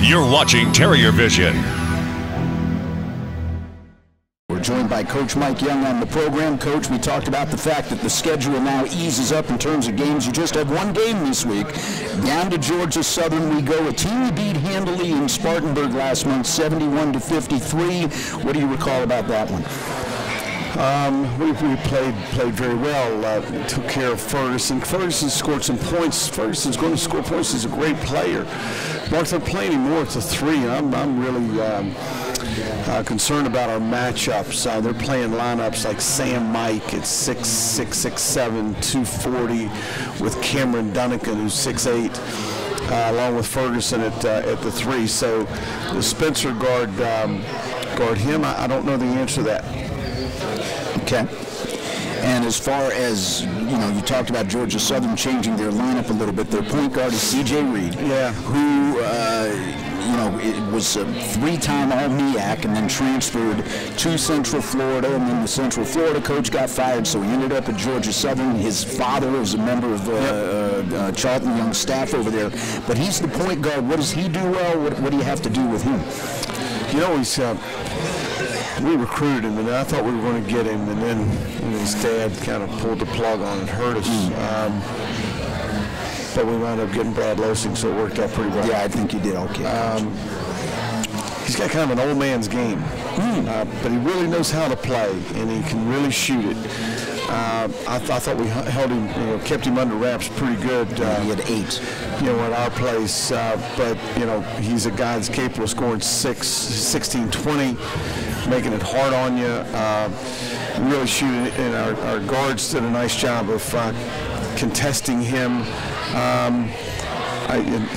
You're watching Terrier Vision. We're joined by Coach Mike Young on the program. Coach, we talked about the fact that the schedule now eases up in terms of games. You just have one game this week. Down to Georgia Southern we go. A team you beat handily in Spartanburg last month, 71-53. What do you recall about that one? We played very well. Took care of Ferguson. Ferguson scored some points. Ferguson's going to score points. He's a great player. Mark, they're playing him more to three. I'm really concerned about our matchups. They're playing lineups like Sam Mike at 6'6", 6'7", 240, with Cameron Dunnigan, who's 6'8", along with Ferguson at the three. So the Spencer guard him. I don't know the answer to that. Okay. And as far as, you talked about Georgia Southern changing their lineup a little bit. Their point guard is C.J. Reed, who, was a three-time All-MEAC and then transferred to Central Florida, and then the Central Florida coach got fired, so he ended up at Georgia Southern. His father is a member of Charlton Young staff over there. But he's the point guard. What does he do well? What do you have to do with him? He's... we recruited him, and I thought we were going to get him, and then his dad kind of pulled the plug on it and hurt us. But we wound up getting Brad Losing, so it worked out pretty well. Yeah, I think you did okay. He's got kind of an old man's game, but he really knows how to play, and he can really shoot it. I thought we held him, kept him under wraps pretty good. He had 8. At our place, but he's a guy that's capable of scoring 16, 20, making it hard on you, really shooting it, and our guards did a nice job of contesting him.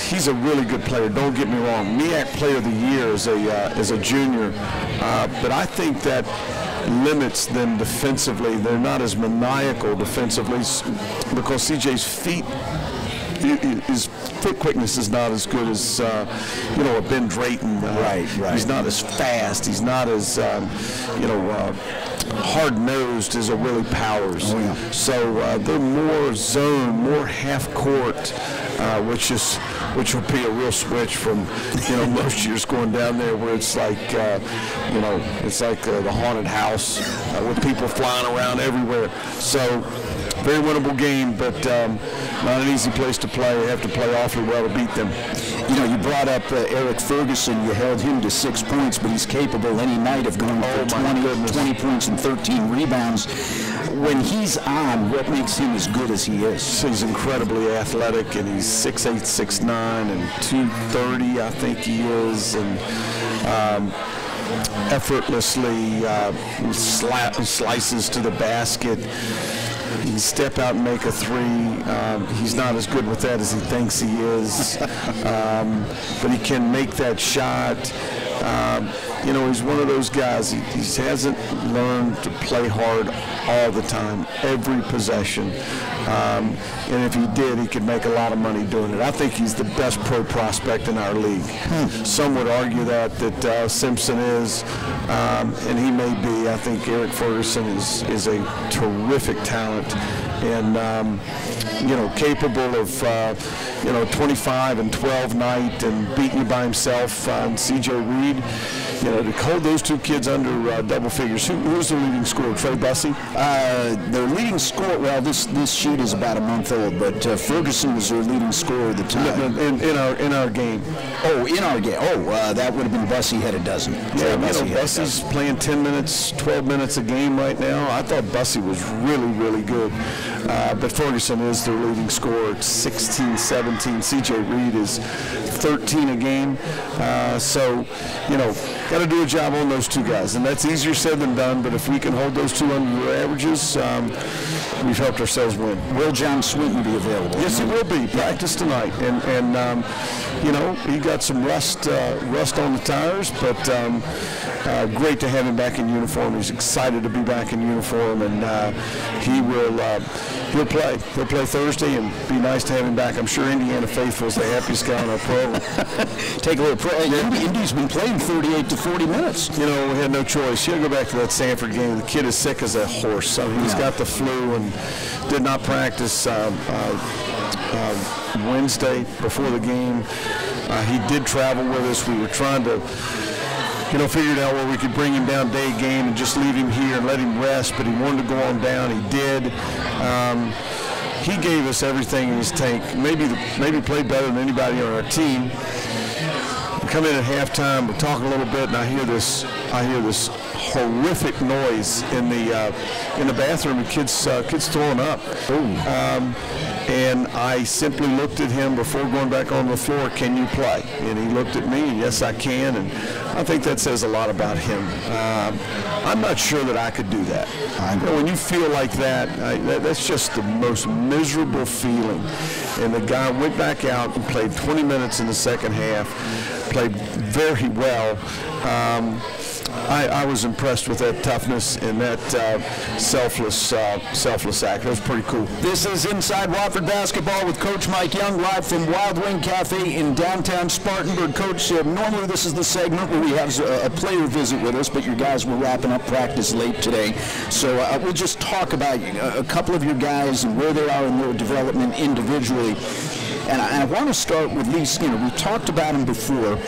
He's a really good player, don't get me wrong. MEAC Player of the Year as a junior, but I think that limits them defensively. They're not as maniacal defensively because CJ's his foot quickness is not as good as a Ben Drayton. Right. He's not as fast. He's not as hard-nosed as a Willie Powers. Oh, yeah. So they're more zone, more half court, which will be a real switch from most years going down there where it's like it's like the haunted house with people flying around everywhere. So very winnable game, but not an easy place to play. You have to play awfully well to beat them. You brought up Eric Ferguson. You held him to 6 points, but he's capable any night of going for 20 points and 13 rebounds. When he's on, what makes him as good as he is? He's incredibly athletic, and he's 6'8", 6'9", and 230, I think he is, and effortlessly slices to the basket. He can step out and make a three. He's not as good with that as he thinks he is, but he can make that shot. He's one of those guys. He hasn't learned to play hard all the time, every possession. And if he did, he could make a lot of money doing it. I think he's the best pro prospect in our league. Some would argue that Simpson is, and he may be. I think Eric Ferguson is a terrific talent, and capable of 25 and 12 night and beating you by himself. And C.J. Reed, to hold those two kids under double figures. Who's the leading scorer? Trey Bussey? Their leading scorer, well, this sheet is about a month old, but Ferguson was their leading scorer at the time. In our game. Oh, in our game. Oh, that would have been Bussey had a dozen. Yeah, Bussey's playing 10 minutes, 12 minutes a game right now. I thought Bussey was really, really good. But Ferguson is their leading scorer at 16, 17. C.J. Reed is 13 a game. Got to do a job on those two guys. And that's easier said than done, but if we can hold those two under their averages, we've helped ourselves win. Will John Swinton be available? Yes, he will be. Practice tonight. And he got some rust on the tires, but great to have him back in uniform. He's excited to be back in uniform, and he'll play. He'll play Thursday, and be nice to have him back. I'm sure Indiana Faithful is the happiest guy on our program. Take a look. Indy's been playing 38 to 40 minutes. We had no choice. You got to go back to that Sanford game. The kid is sick as a horse. I mean, he's got the flu and did not practice Wednesday before the game. He did travel with us. We were trying to figured out where we could bring him down day game and just leave him here and let him rest, but he wanted to go on down. He did. He gave us everything in his tank. Maybe played better than anybody on our team. We come in at halftime, we're talking a little bit, and I hear this horrific noise in the bathroom, and kids throwing up. And I simply looked at him before going back on the floor, "Can you play?" And he looked at me, and yes, I can. And I think that says a lot about him. I'm not sure that I could do that. When you feel like that, that's just the most miserable feeling. And the guy went back out and played 20 minutes in the second half, played very well. I was impressed with that toughness and that selfless act. That was pretty cool. This is Inside Wofford Basketball with Coach Mike Young, live from Wild Wing Cafe in downtown Spartanburg. Coach, normally this is the segment where we have a player visit with us, but your guys were wrapping up practice late today. So we'll just talk about a couple of your guys and where they are in their development individually. And I want to start with Lee Skinner. We talked about him before,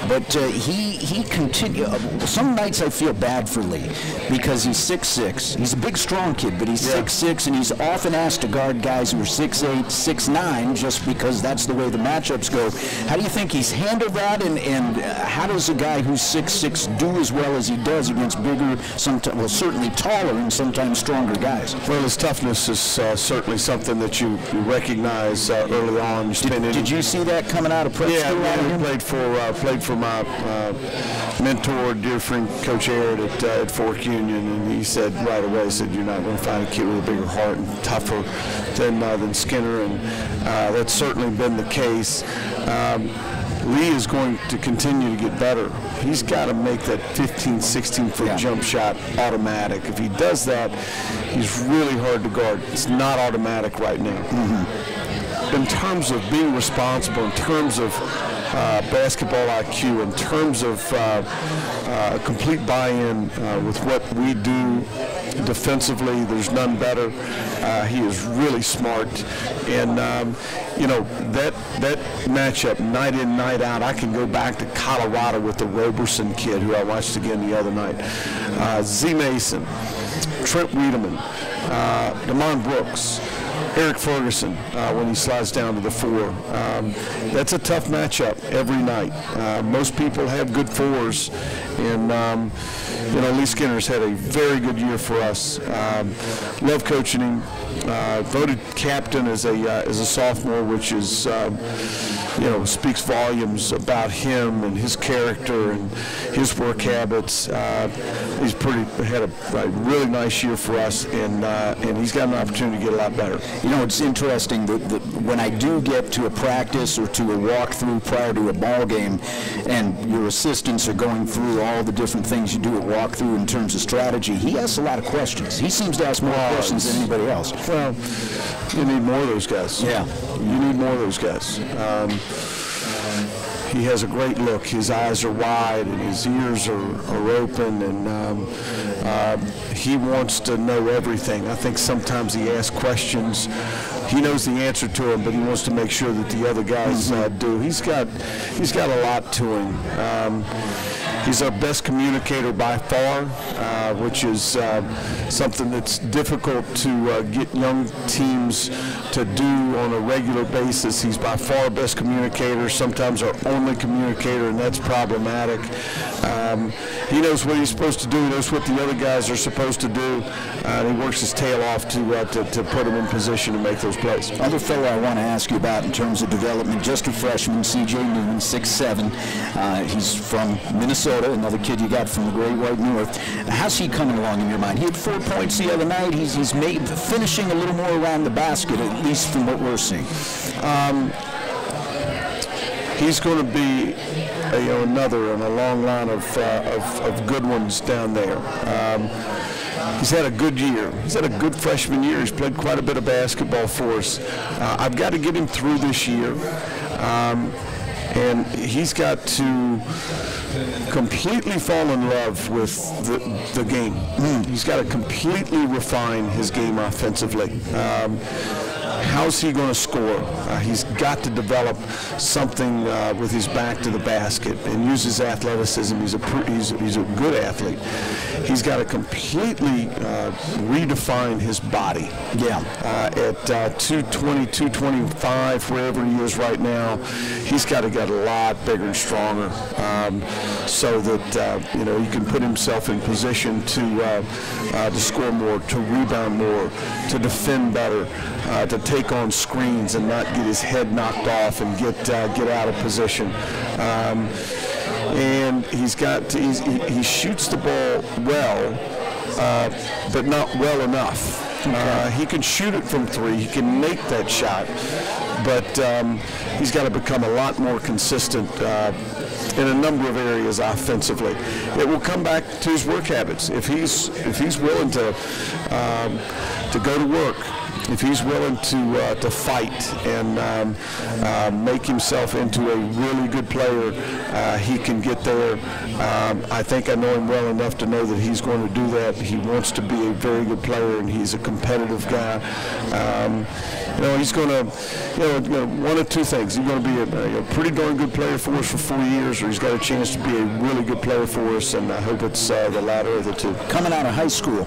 but he continued. Some nights I feel bad for Lee because he's 6'6". He's a big, strong kid, but he's 6'6", and he's often asked to guard guys who are 6'8", 6'9", just because that's the way the matchups go. How do you think he's handled that, and how does a guy who's 6'6" do as well as he does against bigger, certainly taller and sometimes stronger guys? Well, his toughness is certainly something that you recognize early on. Did you see that coming out of prep school? Yeah, played for my mentor, dear friend, Coach Aird at Fork Union, and he said right away, "You're not going to find a kid with a bigger heart and tougher than Skinner," and that's certainly been the case. Lee is going to continue to get better. He's got to make that 15, 16-foot jump shot automatic. If he does that, he's really hard to guard. It's not automatic right now. In terms of being responsible, in terms of basketball IQ, in terms of complete buy-in with what we do defensively, there's none better. He is really smart, and that matchup night in, night out. I can go back to Colorado with the Roberson kid who I watched again the other night. Z Mason, Trent Wiedemann, Damon Brooks, Eric Ferguson when he slides down to the 4. That's a tough matchup every night. Most people have good 4s, and Lee Skinner's had a very good year for us. Love coaching him. Voted captain as a sophomore, which is speaks volumes about him and his character and his work habits. He's had a really nice year for us, and he's got an opportunity to get a lot better. It's interesting that when I do get to a practice or to a walkthrough prior to a ball game, and your assistants are going through all the different things you do at walkthrough in terms of strategy, he asks a lot of questions. He seems to ask more questions than anybody else. Well, you need more of those guys. Yeah. You need more of those guys. He has a great look. His eyes are wide and his ears are open, and he wants to know everything. I think sometimes he asks questions. He knows the answer to them, but he wants to make sure that the other guys do. He's got a lot to him. He's our best communicator by far, which is something that's difficult to get young teams to do on a regular basis. He's by far best communicator, sometimes our only communicator, and that's problematic. He knows what he's supposed to do. He knows what the other guys are supposed to do, and he works his tail off to put them in position to make those plays. Other fellow I want to ask you about in terms of development, just a freshman, C.J. Newman, 6'7". He's from Minnesota, another kid you got from the Great White North. How's he coming along in your mind? He had 4 points the other night. He's finishing a little more around the basket, at least from what we're seeing. He's going to be another in a long line of good ones down there. He's had a good year. He's had a good freshman year. He's played quite a bit of basketball for us. I've got to get him through this year, and he's got to completely fall in love with the game. He's got to completely refine his game offensively. How's he going to score score. He's got to develop something with his back to the basket and use his athleticism. He's a good athlete. He's got to completely redefine his body. Yeah. At 220, 225, wherever he is right now, he's got to get a lot bigger and stronger so that he can put himself in position to score more, to rebound more, to defend better, to take on screens and not get his head knocked off and get out of position. And he shoots the ball well, but not well enough. He can shoot it from three. He can make that shot, but he's got to become a lot more consistent in a number of areas offensively. It will come back to his work habits. If he's willing to go to work, if he's willing to fight and make himself into a really good player, he can get there. I think I know him well enough to know that he's going to do that. He wants to be a very good player, and he's a competitive guy. He's going to, one of two things. He's going to be a pretty darn good player for us for 4 years, or he's got a chance to be a really good player for us, and I hope it's the latter of the two. Coming out of high school,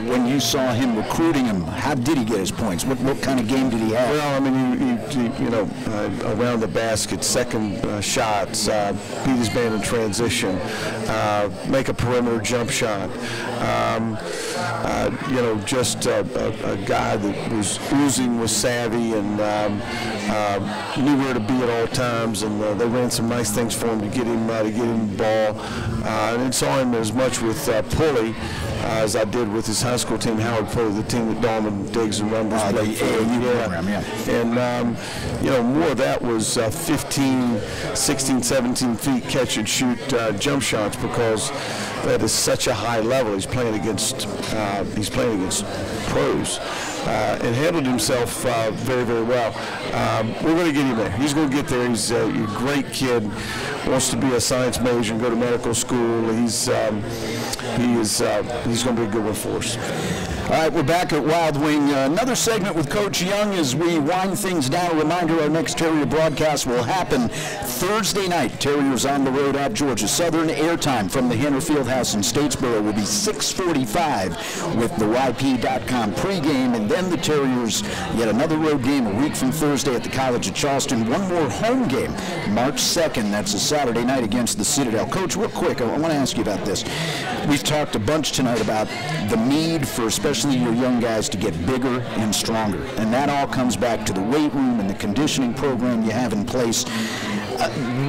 when you saw him recruiting him, how did he get his points? What kind of game did he have? Well, I mean, he around the basket, second shots, beat his man in transition, make a perimeter jump shot. Just a guy that was oozing with savvy and knew where to be at all times, and they ran some nice things for him to get him the ball. And saw him as much with Pulley as I did with his high school team, Howard Pulley, the team that Dahlman, Diggs, and Rumbers played for. Program, yeah. And more of that was 15, 16, 17 feet catch and shoot jump shots, because that is such a high level. He's playing against pros. And handled himself very, very well. We're going to get him there. He's going to get there. He's a great kid. Wants to be a science major and go to medical school. He's going to be a good one for us. All right, we're back at Wild Wing. Another segment with Coach Young as we wind things down. A reminder, our next Terrier broadcast will happen Thursday night. Terriers on the road at Georgia Southern. Airtime from the Hanner Fieldhouse in Statesboro will be 6:45 with the YP.com pregame, and then the Terriers yet another road game a week from Thursday at the College of Charleston. One more home game, March 2nd. That's a Saturday night against the Citadel. Coach, real quick, I want to ask you about this. We've talked a bunch tonight about the need for especially your young guys to get bigger and stronger, and that all comes back to the weight room and the conditioning program you have in place.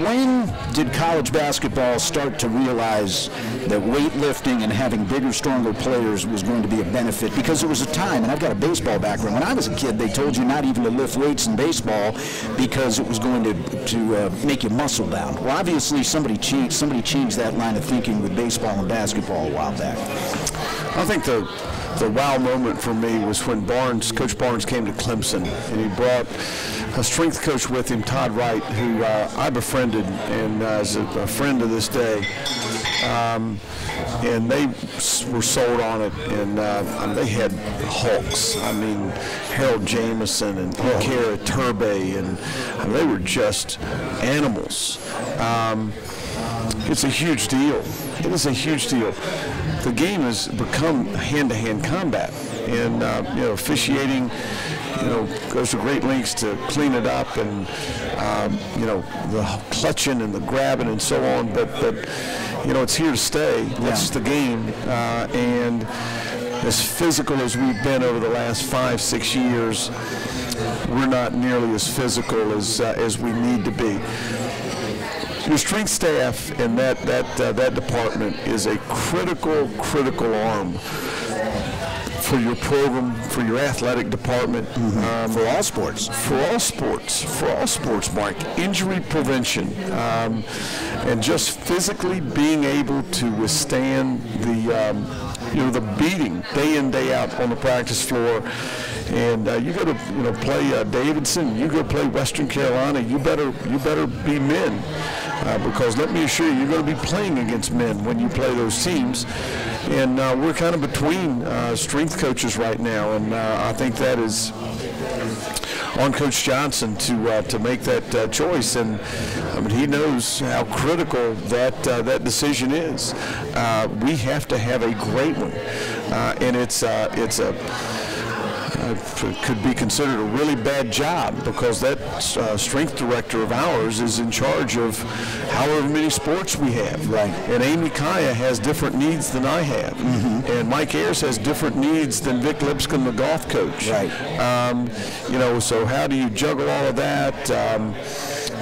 When did college basketball start to realize that weightlifting and having bigger, stronger players was going to be a benefit? Because there was a time, and I've got a baseball background, when I was a kid, they told you not even to lift weights in baseball because it was going to make you muscle bound. Well, obviously somebody changed that line of thinking with baseball and basketball a while back. I think the wow moment for me was when Coach Barnes came to Clemson, and he brought a strength coach with him, Todd Wright, who I befriended and is a friend to this day. And they were sold on it, and they had Hulks. I mean, Harold Jameson and Kara Turbay, and they were just animals. It's a huge deal. It is a huge deal. The game has become hand-to-hand combat, and officiating, goes to great lengths to clean it up, and the clutching and the grabbing and so on. But it's here to stay. That's the game, and as physical as we've been over the last 5-6 years, we're not nearly as physical as we need to be. Your strength staff and that department is a critical arm for your program, for your athletic department, for all sports. For all sports, Mark. Injury prevention, and just physically being able to withstand the beating day in, day out on the practice floor. And you go to play Davidson, you go play Western Carolina, you better be men. because let me assure you, you're going to be playing against men when you play those teams. And we're kind of between strength coaches right now, and I think that is on Coach Johnson to make that choice, and I mean, he knows how critical that decision is. We have to have a great one, and it's could be considered a really bad job, because that strength director of ours is in charge of however many sports we have. Right. And Amy Kaya has different needs than I have. Mm-hmm. And Mike Ayers has different needs than Vic Lipscomb, the golf coach. Right. So how do you juggle all of that?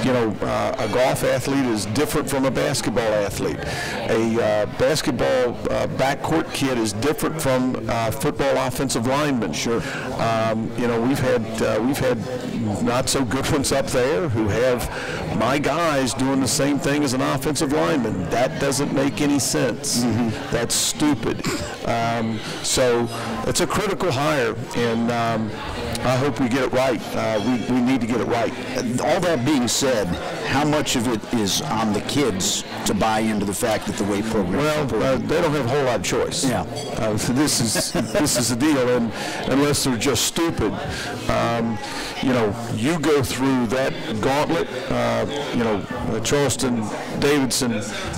A golf athlete is different from a basketball athlete. A basketball backcourt kid is different from football offensive lineman. Sure. We've had not so good ones up there who have my guys doing the same thing as an offensive lineman. That doesn't make any sense. Mm-hmm. That's stupid. So it's a critical hire, and I hope we get it right. We need to get it right. All that being said, how much of it is on the kids to buy into the fact that the weight program? Well, they don't have a whole lot of choice. Yeah. So this is the deal, and unless they're just stupid, you go through that gauntlet. Charleston, Davidson,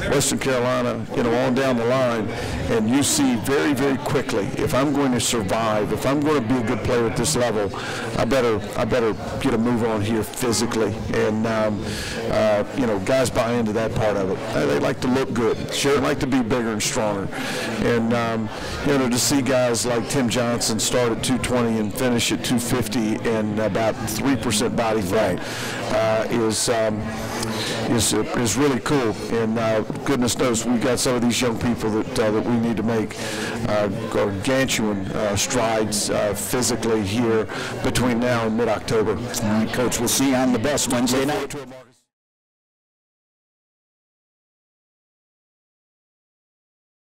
Western Carolina, on down the line, and you see very, very quickly, if I'm going to survive, if I'm going to be a good player at this level, I better get a move on here physically, and guys buy into that part of it. They like to look good. Sure, they like to be bigger and stronger, and to see guys like Tim Johnson start at 220 and finish at 250 and about 3% body fat is really cool. And goodness knows we've got some of these young people that we need to make gargantuan strides physically here between now and mid-October. All right, Coach, we'll see you on the bus Wednesday night.